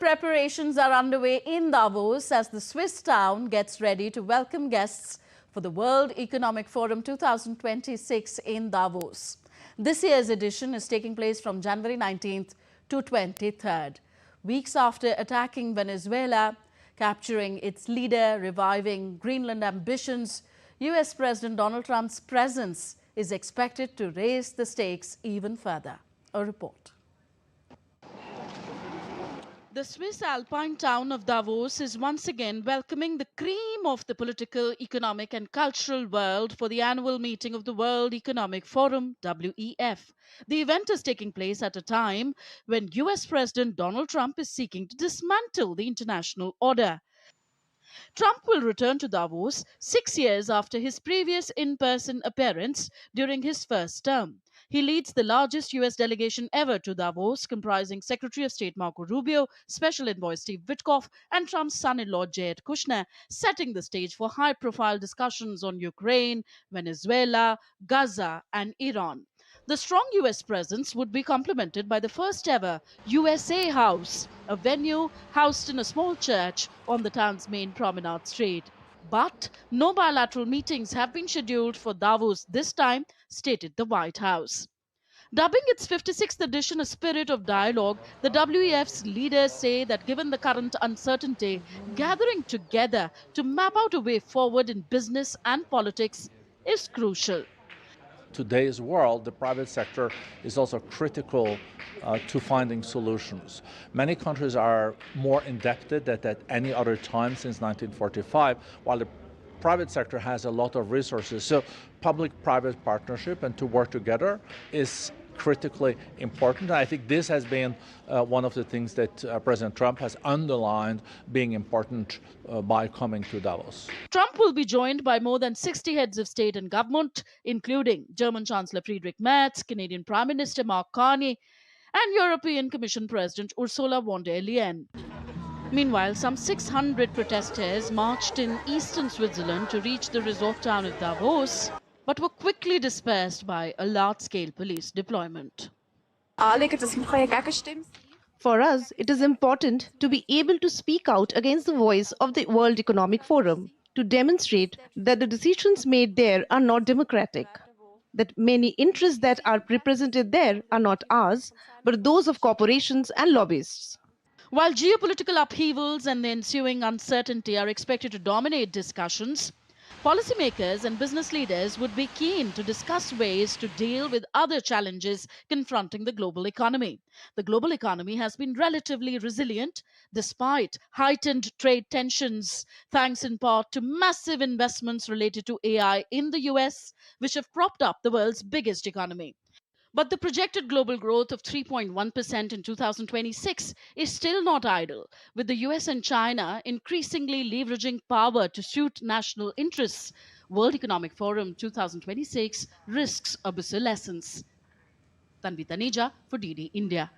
preparations are underway in Davos as the Swiss town gets ready to welcome guests for the World Economic Forum 2026 in Davos. This year's edition is taking place from January 19th to 23rd. Weeks after attacking Venezuela, capturing its leader, reviving Greenland ambitions, US President Donald Trump's presence is expected to raise the stakes even further. A report. The Swiss alpine town of Davos is once again welcoming the cream of the political, economic and cultural world for the annual meeting of the World Economic Forum, WEF. The event is taking place at a time when US President Donald Trump is seeking to dismantle the international order. Trump will return to Davos 6 years after his previous in-person appearance during his first term. He leads the largest U.S. delegation ever to Davos, comprising Secretary of State Marco Rubio, Special Envoy Steve Witkoff, and Trump's son-in-law Jared Kushner, setting the stage for high-profile discussions on Ukraine, Venezuela, Gaza, and Iran. The strong U.S. presence would be complemented by the first ever USA House, a venue housed in a small church on the town's main promenade street. But no bilateral meetings have been scheduled for Davos this time, stated the White House. Dubbing its 56th edition a spirit of dialogue, the WEF's leaders say that given the current uncertainty, gathering together to map out a way forward in business and politics is crucial. Today's world, the private sector is also critical to finding solutions. Many countries are more indebted than at any other time since 1945, while the private sector has a lot of resources. So public-private partnership and to work together is critically important. I think this has been one of the things that President Trump has underlined being important by coming to Davos. Trump will be joined by more than 60 heads of state and government, including German Chancellor Friedrich Merz, Canadian Prime Minister Mark Carney, and European Commission President Ursula von der Leyen. Meanwhile, some 600 protesters marched in eastern Switzerland to reach the resort town of Davos, but were quickly dispersed by a large-scale police deployment. For us, it is important to be able to speak out against the voice of the World Economic Forum, to demonstrate that the decisions made there are not democratic, that many interests that are represented there are not ours, but those of corporations and lobbyists. While geopolitical upheavals and the ensuing uncertainty are expected to dominate discussions, policymakers and business leaders would be keen to discuss ways to deal with other challenges confronting the global economy. The global economy has been relatively resilient despite heightened trade tensions, thanks in part to massive investments related to AI in the US, which have propped up the world's biggest economy. But the projected global growth of 3.1% in 2026 is still not idle, with the US and China increasingly leveraging power to suit national interests. World Economic Forum 2026 risks obsolescence. Tanvi Taneja for DD India.